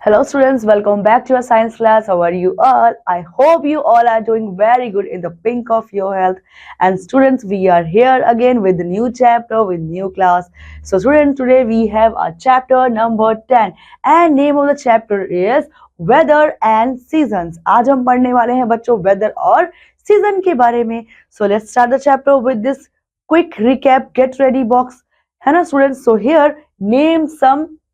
Hello students, welcome back to your science class. How are you all? I hope you all are doing very good in the pink of your health. And students, we are here again with the new chapter, with new class. So students, today we have our chapter number 10 and name of the chapter is Weather and Seasons. आज हम पढ़ने वाले हैं बच्चों weather और season के बारे में. So let's start the chapter with this quick recap. Get ready box. है ना students? So here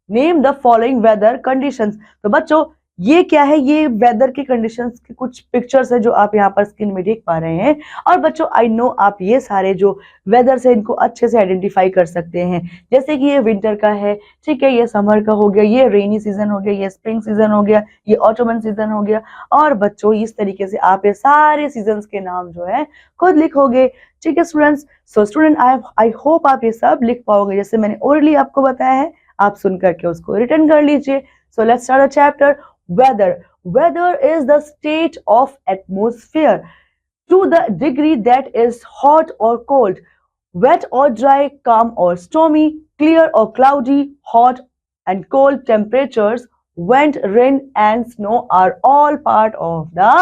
name the following weather conditions. तो बच्चों ये क्या है, ये वेदर की कंडीशंस की कुछ पिक्चर्स है जो आप यहाँ पर स्क्रीन में देख पा रहे हैं। और बच्चों आई नो आप ये सारे जो वेदर है इनको अच्छे से आइडेंटिफाई कर सकते हैं, जैसे कि ये विंटर का है, ठीक है, ये समर का हो गया, ये रेनी सीजन हो गया, ये स्प्रिंग सीजन हो गया, ये ऑटोमन सीजन हो गया। और बच्चों इस तरीके से आप ये सारे सीजन के नाम जो है खुद लिखोगे, ठीक है students. So student I hope आप ये सब लिख पाओगे, जैसे मैंने ओरली आपको बताया है, आप सुन करके उसको रिटर्न कर लीजिए। So let's start the chapter. Weather is the state of atmosphere to the degree that is hot और cold, wet or dry, calm or stormy, clear or cloudy, hot and cold temperatures, wind, rain and snow are all part of the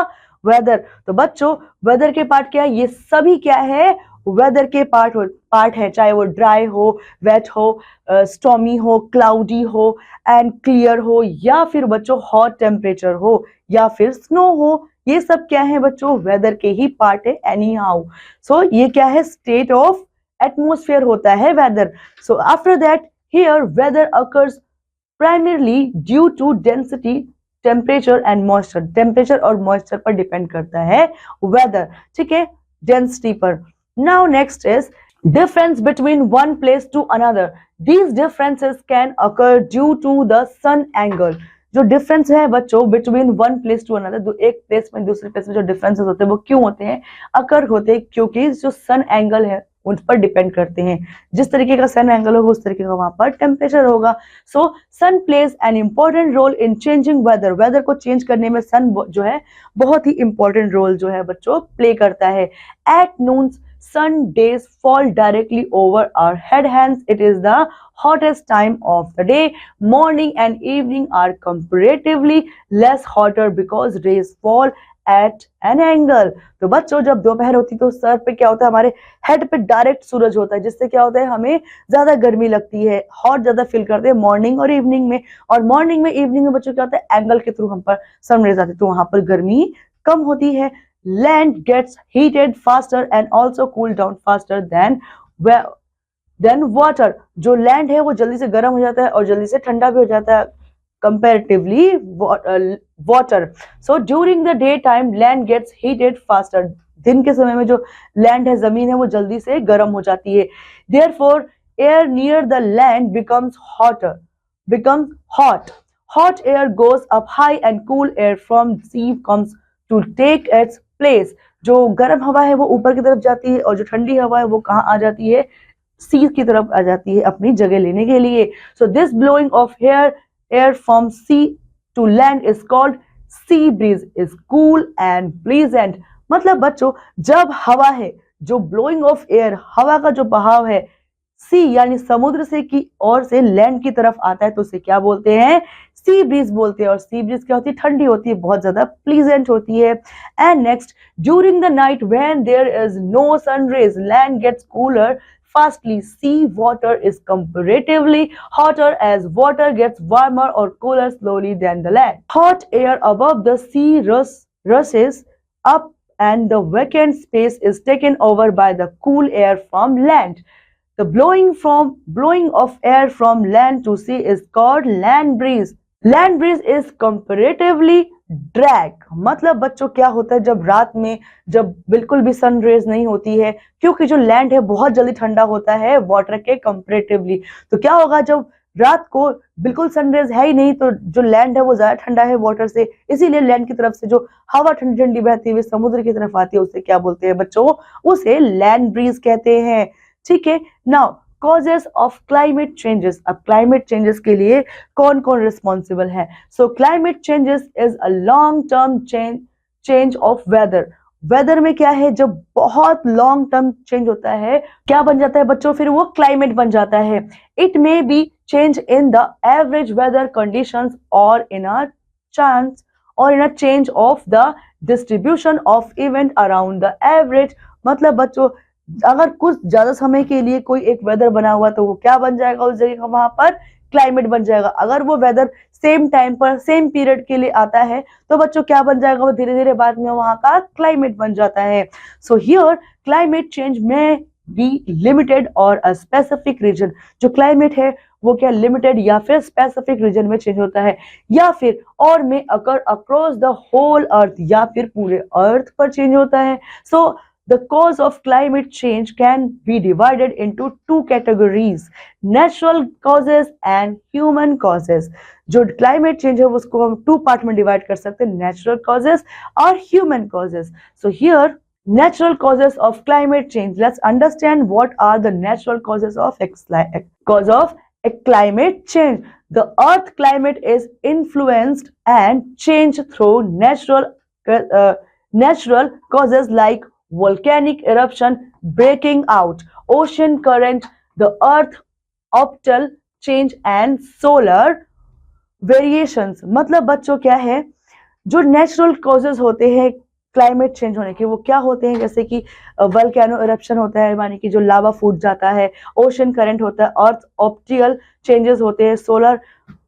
weather। तो बच्चों weather के part क्या है, ये सभी क्या है वेदर के पार्ट है, चाहे वो ड्राई हो, वेट हो, स्टॉमी हो, क्लाउडी हो एंड क्लियर हो, या फिर बच्चों हॉट टेम्परेचर हो, या फिर स्नो हो। ये सब क्या है बच्चों वेदर के ही पार्ट है एनी हाउ। सो ये क्या है स्टेट ऑफ एटमोस्फेयर होता है weather. So after that here weather occurs primarily due to density, temperature and moisture. Temperature और मॉइस्चर पर डिपेंड करता है वेदर, ठीक है, डेंसिटी पर। Now next is difference between one place to another. These differences can occur due to the sun angle. जो difference है बच्चों between one place to another, एक प्लेस में दूसरे प्लेस में जो डिफरेंसेस होते हैं वो क्यों होते हैं, अकर होते हैं क्योंकि जो सन एंगल है उन पर डिपेंड करते हैं। जिस तरीके का सन एंगल होगा उस तरीके का वहां पर टेम्परेचर होगा। So sun plays an important role in changing weather. Weather को चेंज करने में सन जो है बहुत ही इंपॉर्टेंट रोल जो है बच्चों प्ले करता है। At noon sun days fall directly over our head, hence it is the hottest time of the day. Morning and evening are comparatively less hotter because rays fall at an angle। तो बच्चों जब दोपहर होती तो sir पे क्या होता है, हमारे हेड पे डायरेक्ट सूरज होता है, जिससे क्या होता है हमें ज्यादा गर्मी लगती है, हॉट ज्यादा फील करते हैं मॉर्निंग और इवनिंग में। और मॉर्निंग में इवनिंग में बच्चों क्या होता है एंगल के थ्रू हम पर सन रेज आते हैं, तो वहां पर गर्मी कम होती है। Land gets heated faster and also cool down faster than water। जो लैंड है वो जल्दी से गर्म हो जाता है और जल्दी से ठंडा भी हो जाता है comparatively water। So during the daytime land gets heated faster। दिन के समय में जो लैंड है, जमीन है, वो जल्दी से गर्म हो जाती है। Therefore air near the land becomes hot। Hot air goes up high and cool air from sea comes to take its place. जो गर्म हवा है वो ऊपर की तरफ जाती है और जो ठंडी हवा है वो कहाँ आ जाती है, सी की तरफ आ जाती है अपनी जगह लेने के लिए। So this blowing of air from sea to land is called sea breeze, is cool and pleasant. मतलब बच्चों जब हवा है, जो ब्लोइंग ऑफ एयर, हवा का जो बहाव है सी यानी समुद्र से की ओर से लैंड की तरफ आता है तो उसे क्या बोलते हैं, सी ब्रीज बोलते हैं। और सी ब्रीज क्या होती है, ठंडी होती है, बहुत ज्यादा प्लीजेंट होती है। And next during the night when there is no sun rays land gets cooler fastly, sea water is comparatively hotter as water gets warmer or cooler slowly than the land. Hot air above the sea rushes up and the vacant space is taken over by the cool air from land. The blowing of air from land to sea is called land breeze. Land breeze is comparatively drag. मतलब बच्चों क्या होता है जब रात में जब बिल्कुल भी सन रेज नहीं होती है, क्योंकि जो लैंड है बहुत जल्दी ठंडा होता है वाटर के कंपैरेटिवली, तो क्या होगा जब रात को बिल्कुल सनरेज है ही नहीं तो जो लैंड है वो ज्यादा ठंडा है वाटर से, इसीलिए लैंड की तरफ से जो हवा ठंडी ठंडी बहती हुई समुद्र की तरफ आती है उसे क्या बोलते हैं बच्चों, उसे लैंड ब्रीज कहते हैं। ठीक है, now causes of climate changes. अब क्लाइमेट चेंजेस के लिए कौन कौन रिस्पॉन्सिबल है? So climate changes is a long term change of weather. Weather में क्या है, जब बहुत लॉन्ग टर्म चेंज होता है क्या बन जाता है बच्चों, फिर वो क्लाइमेट बन जाता है। It may be change in the average weather conditions और इन अ चांस और in a change of the distribution of event around the average. मतलब बच्चों अगर कुछ ज्यादा समय के लिए कोई एक वेदर बना हुआ तो वो क्या बन जाएगा उस जगह का, वहां पर क्लाइमेट बन जाएगा। अगर वो वेदर सेम टाइम पर सेम पीरियड के लिए आता है तो बच्चों क्या बन जाएगा, वो धीरे धीरे बाद में वहां का क्लाइमेट बन जाता है। सो हियर क्लाइमेट चेंज में बी लिमिटेड और अ स्पेसिफिक रीजन। जो क्लाइमेट है वो क्या लिमिटेड या फिर स्पेसिफिक रीजन में चेंज होता है, या फिर और में अकर अक्रॉस द होल अर्थ, या फिर पूरे अर्थ पर चेंज होता है। सो the cause of climate change can be divided into two categories: natural causes and human causes। जो climate change है उसको हम टू पार्ट में डिवाइड कर सकते हैं, natural causes और human causes। So here natural causes of climate change, let's understand what are the natural causes of climate change। The earth climate is influenced and changed through natural causes like volcanic eruption breaking out, ocean current, the earth orbital change and solar variations। मतलब बच्चों क्या है, जो natural causes होते हैं climate change होने के वो क्या होते हैं, जैसे कि वल्केनो इरप्शन होता है, मानी कि जो लावा फूट जाता है, ओशन करंट होता है, अर्थ ऑप्टिकल चेंजेस होते हैं, सोलर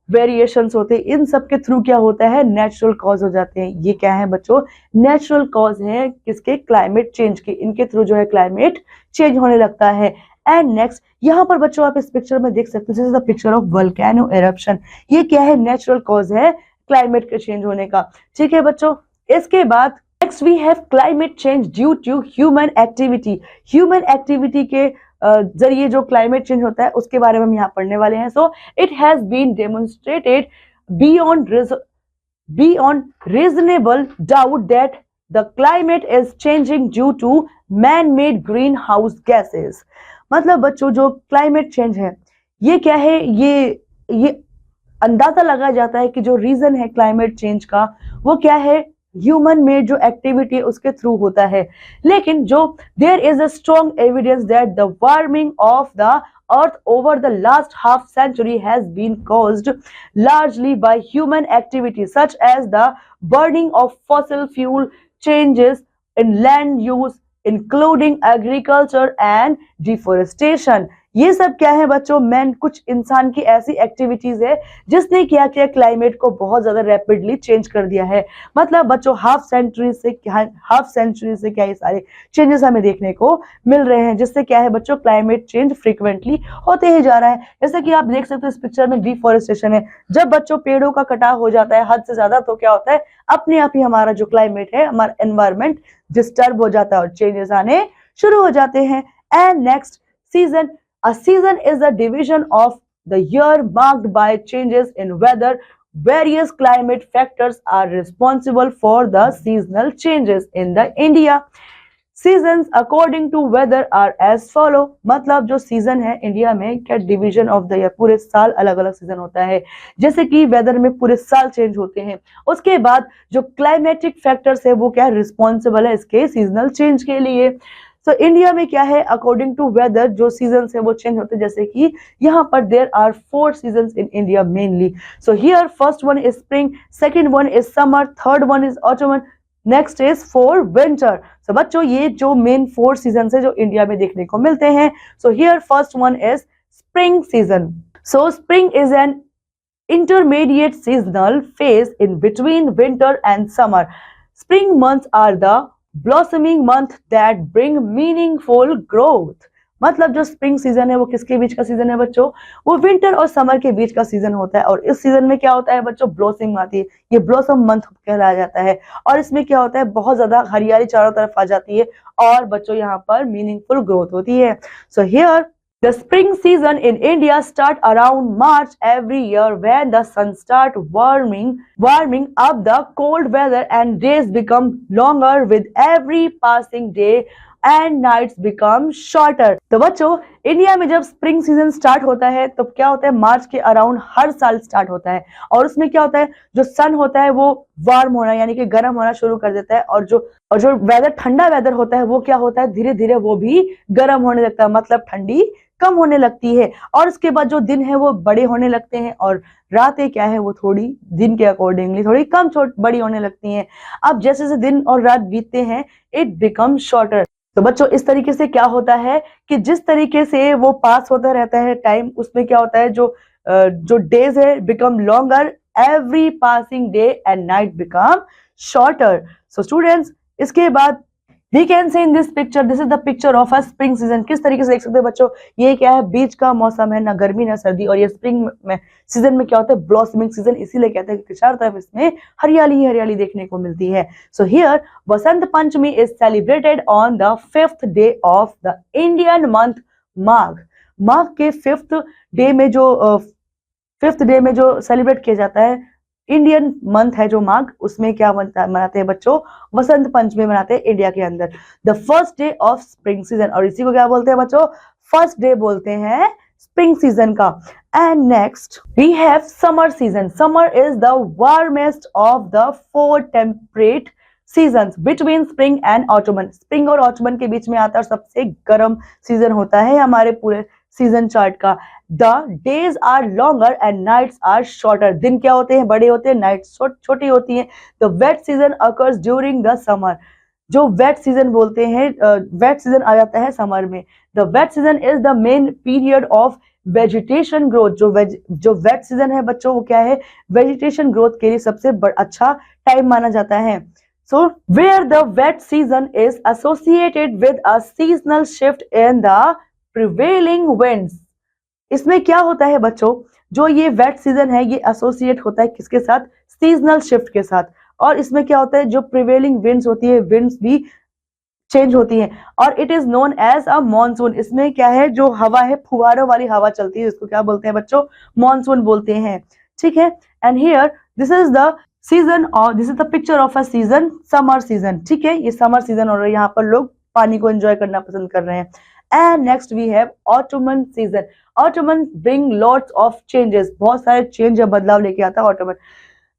वेरिएशंस होते हैं। इन सब के थ्रू क्या होता है, नेचुरल कॉज हो जाते हैं। ये क्या है बच्चों, नेचुरल कॉज है किसके, क्लाइमेट चेंज के। इनके थ्रू जो है क्लाइमेट चेंज होने लगता है। एंड नेक्स्ट यहाँ पर बच्चों आप इस पिक्चर में देख सकते हो, this is the picture of volcano eruption. ये क्या है, नेचुरल कॉज है क्लाइमेट के चेंज होने का। ठीक है बच्चों, इसके बाद next we have climate change due to human activity. Human activity के जरिए जो क्लाइमेट चेंज होता है उसके बारे में हम यहाँ पढ़ने वाले हैं। So it has been demonstrated beyond reasonable doubt that the climate is changing due to man-made greenhouse gases। मतलब बच्चों जो क्लाइमेट चेंज है ये क्या है, ये अंदाजा लगाया जाता है कि जो रीजन है क्लाइमेट चेंज का वो क्या है, ह्यूमन मेड जो एक्टिविटी है उसके थ्रू होता है। लेकिन जो there is a strong evidence that the warming of the earth over the last half century has been caused largely by human activities such as the burning of fossil fuel, changes in land use including agriculture and deforestation। ये सब क्या है बच्चों, man कुछ इंसान की ऐसी activities है जिसने क्या किया, क्लाइमेट को बहुत ज्यादा रैपिडली चेंज कर दिया है। मतलब बच्चों हाफ सेंचुरी से क्या ये सारे चेंजेस हमें देखने को मिल रहे हैं, जिससे क्या है बच्चों क्लाइमेट चेंज फ्रीक्वेंटली होते ही जा रहा है। जैसे कि आप देख सकते हो इस पिक्चर में डिफोरेस्टेशन है। जब बच्चों पेड़ों का कटाव हो जाता है हद से ज्यादा तो क्या होता है, अपने आप ही हमारा जो क्लाइमेट है, हमारा एनवायरमेंट डिस्टर्ब हो जाता है और चेंजेस आने शुरू हो जाते हैं। And next season. A season is a division of the year marked by changes in weather. Various climate factors are responsible for the seasonal changes in the India. Seasons according to weather are as follow। मतलब जो season है India में क्या division of the year, पूरे साल अलग अलग season होता है। जैसे कि वेदर में पूरे साल चेंज होते हैं। उसके बाद जो क्लाइमेटिक फैक्टर्स है वो क्या रिस्पॉन्सिबल है इसके सीजनल चेंज के लिए। तो इंडिया में क्या है, अकॉर्डिंग टू वेदर जो सीजन है वो चेंज होते हैं। जैसे कि यहाँ पर there are 4 season in India mainly. So here first one is spring, second one is summer, third one is autumn, next is for winter. So बच्चों ये जो मेन 4 सीजन है जो इंडिया में देखने को मिलते हैं। सो here first one is spring season. So spring is an intermediate seasonal phase in between winter and summer। Spring months are the blossoming month that bring meaningful growth। मतलब जो spring season है वो किसके बीच का सीजन है बच्चों, वो winter और समर के बीच का सीजन होता है। और इस सीजन में क्या होता है बच्चों, ब्लॉसमिंग आती है, ये ब्लॉसम मंथ कहलाया जाता है। और इसमें क्या होता है, बहुत ज्यादा हरियाली चारों तरफ आ जाती है और बच्चों यहाँ पर मीनिंगफुल ग्रोथ होती है। So here the spring season in India start around March every year when the sun start warming up, the cold weather and days become longer with every passing day and nights become shorter. तो बच्चों, India में जब spring season start होता है तो क्या होता है, मार्च के अराउंड हर साल स्टार्ट होता है। और उसमें क्या होता है, जो सन होता है वो वार्म होना यानी कि गर्म होना शुरू कर देता है, और जो वेदर ठंडा वेदर होता है वो क्या होता है, धीरे धीरे वो भी गर्म होने लगता है, मतलब ठंडी कम होने लगती है। और उसके बाद जो दिन है वो बड़े होने लगते हैं, और रातें क्या है वो थोड़ी दिन के अकॉर्डिंगली थोड़ी कम बड़ी होने लगती हैं। अब जैसे जैसे दिन और रात बीतते हैं, इट बिकम शॉर्टर। तो बच्चों, इस तरीके से क्या होता है कि जिस तरीके से वो पास होता रहता है टाइम, उसमें क्या होता है, जो डेज है become longer every passing day and night become shorter. So students, इसके बाद we can say in this picture, this is the picture of a spring season. किस तरीके से देख सकते हैं बच्चों, ये क्या है, बीच का मौसम है, ना गर्मी ना सर्दी। और ये स्प्रिंग में सीजन में क्या होता है, ब्लॉसमिंग सीजन, इसीलिए कहते हैं कि चारों तरफ इसमें हरियाली ही हरियाली देखने को मिलती है। So here Vasant Panchami is celebrated on the 5th day of the Indian month Magh. Magh के 5th डे में जो सेलिब्रेट किया जाता है, इंडियन मंथ है जो माघ, उसमें क्या मनाते हैं बच्चों, वसंत पंचमी मनाते हैं इंडिया के अंदर, the first day of spring season. और इसी को क्या बोलते हैं बच्चों, फर्स्ट डे बोलते हैं स्प्रिंग सीजन का। And next we have summer season. Summer is the warmest of the 4 temperate season between spring and autumn. Spring और ऑटोमन के बीच में आता है और सबसे गर्म सीजन होता है हमारे पूरे सीजन चार्ट का। The days are longer and nights are shorter. दिन क्या होते हैं, बड़े होते हैं, नाइट्स छोटी होती हैं। The wet season occurs during the summer. जो वेट सीजन बोलते हैं, वेट सीजन आ जाता है समर में। The wet season is the main period of vegetation growth. जो वेट सीजन है बच्चों, वो क्या है, वेजिटेशन ग्रोथ के लिए सबसे अच्छा टाइम माना जाता है। So, where the wet season is associated with a seasonal shift in the prevailing winds। इसमें क्या होता है बच्चों, जो ये वेट सीजन है ये एसोसिएट होता है किसके साथ, सीजनल शिफ्ट के साथ। और इसमें क्या होता है, जो प्रिवेलिंग विंड्स होती है, विंड्स भी चेंज होती है। और it is known as a monsoon. इसमें क्या है, जो हवा है, फुहारों वाली हवा चलती है, इसको क्या बोलते हैं बच्चों, मॉनसून बोलते हैं। ठीक है। And here this is the season, और this is the picture of a season, summer season. ठीक है, ये समर सीजन और यहाँ पर लोग पानी को एंजॉय करना पसंद कर रहे हैं। And next we have autumn season. Autumn bring lots of changes. बहुत सारे चेंज या बदलाव लेके आता है autumn.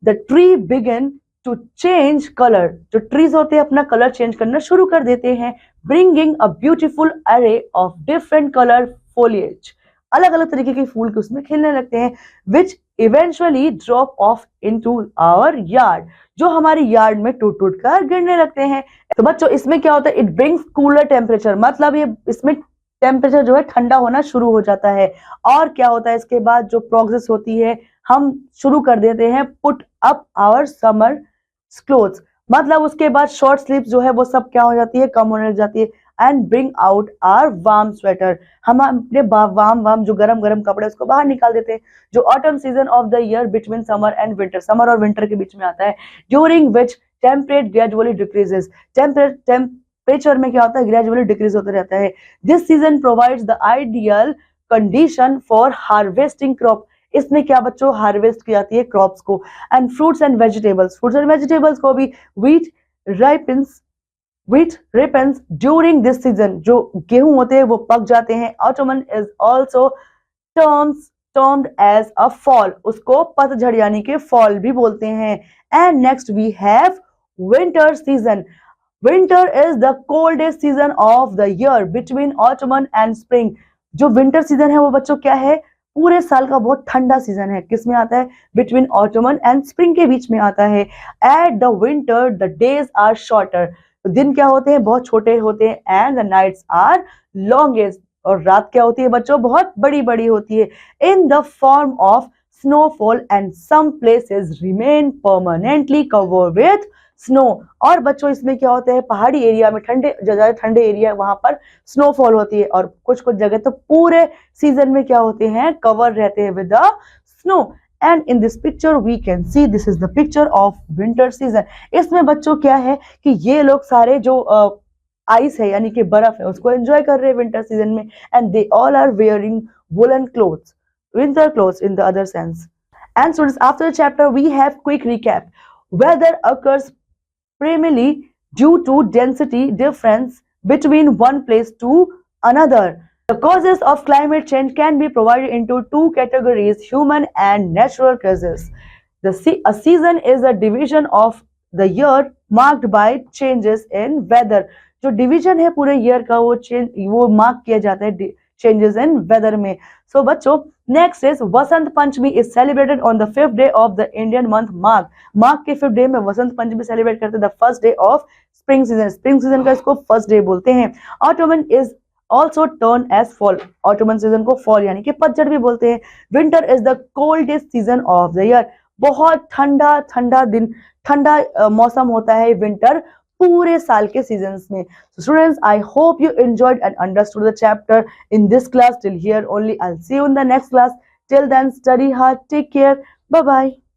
The tree begin to change colour. जो ट्रीज होते हैं अपना कलर चेंज करना शुरू कर देते हैं। ब्रिंगिंग अ ब्यूटीफुल अरे ऑफ डिफरेंट कलर फोलिएज। अलग अलग तरीके के फूल के उसमें खिलने लगते हैं। Which eventually drop off into our yard. जो हमारे यार्ड में टूट टूट कर गिरने लगते हैं। तो बच्चों, इसमें क्या होता है, इट ब्रिंग्स कूलर टेम्परेचर। मतलब ये इसमें टेम्परेचर जो है ठंडा होना शुरू हो जाता है। और क्या होता है, इसके बाद जो प्रोग्रेस होती है, हम शुरू कर देते हैं put up our summer clothes. मतलब उसके बाद शॉर्ट स्लीव्स जो है वो सब क्या हो जाती है, कम होने लग जाती है। And bring out our warm sweater. हम अपने वार्म जो गरम गरम कपड़े उसको बाहर निकाल देते हैं। जो autumn season of the year between summer and winter, summer और विंटर के बीच में आता है। During which temperature gradually decreases. Temperature में क्या होता है, ग्रेजुअली डिक्रीज होता रहता है। This season provides the ideal condition for harvesting crop. इसमें क्या बच्चों, हार्वेस्ट की जाती है क्रॉप्स को। एंड फ्रूट्स एंड वेजिटेबल्स को भी। Wheat ripens during this season. जो गेहूं होते हैं वो पक जाते हैं। Autumn is also termed as a fall. उसको पतझड़ यानी कि फॉल भी बोलते हैं। And next we have winter season. Winter is the coldest season of the year between autumn and spring. जो विंटर सीजन है वो बच्चों क्या है, पूरे साल का बहुत ठंडा सीजन है। किसमें आता है, बिटवीन ऑटोमन एंड स्प्रिंग के बीच में आता है। At the winter the days are shorter. दिन क्या होते हैं, बहुत छोटे होते हैं। And the nights are longest. और रात क्या होती है बच्चों, बहुत बड़ी बड़ी होती है। In the form of snowfall and some places remain permanently covered with snow. और बच्चों इसमें क्या होता है, पहाड़ी एरिया में, ज्यादा ठंडे एरिया वहां पर स्नोफॉल होती है। और कुछ कुछ जगह तो पूरे सीजन में क्या होते हैं, कवर रहते हैं with the snow. And in this picture we can see this is the picture of winter season. इसमें बच्चों क्या है कि ये लोग सारे जो आइस है यानी कि बर्फ है उसको एंजॉय कर रहे हैं विंटर सीजन में। And they all are wearing woollen clothes, winter clothes in the other sense. And students, after the chapter we have quick recap. Weather occurs primarily due to density difference between one place to another. The causes of climate change can be provided into two categories: human and natural causes. A season is a division of the year marked by changes in weather. जो division है पूरे year का वो mark किया जाता है changes in weather में. So बच्चों, next is Vasant Panchami is celebrated on the 5th day of the Indian month Magh. Magh के 5th डे में वसंत पंचमी सेलिब्रेट करते हैं, the first day of spring season. Spring season का इसको फर्स्ट डे बोलते हैं. Autumn is also turn as fall. Autumn season को fall यानी कि पतझड़ भी बोलते हैं. Winter is the coldest season of the year. बहुत ठंडा ठंडा दिन, ठंडा मौसम होता है विंटर पूरे साल के सीजन्स में. So students, I hope you enjoyed and understood the chapter in this class till here only. I'll see you in the next class. Till then, study hard. Take care. Bye bye.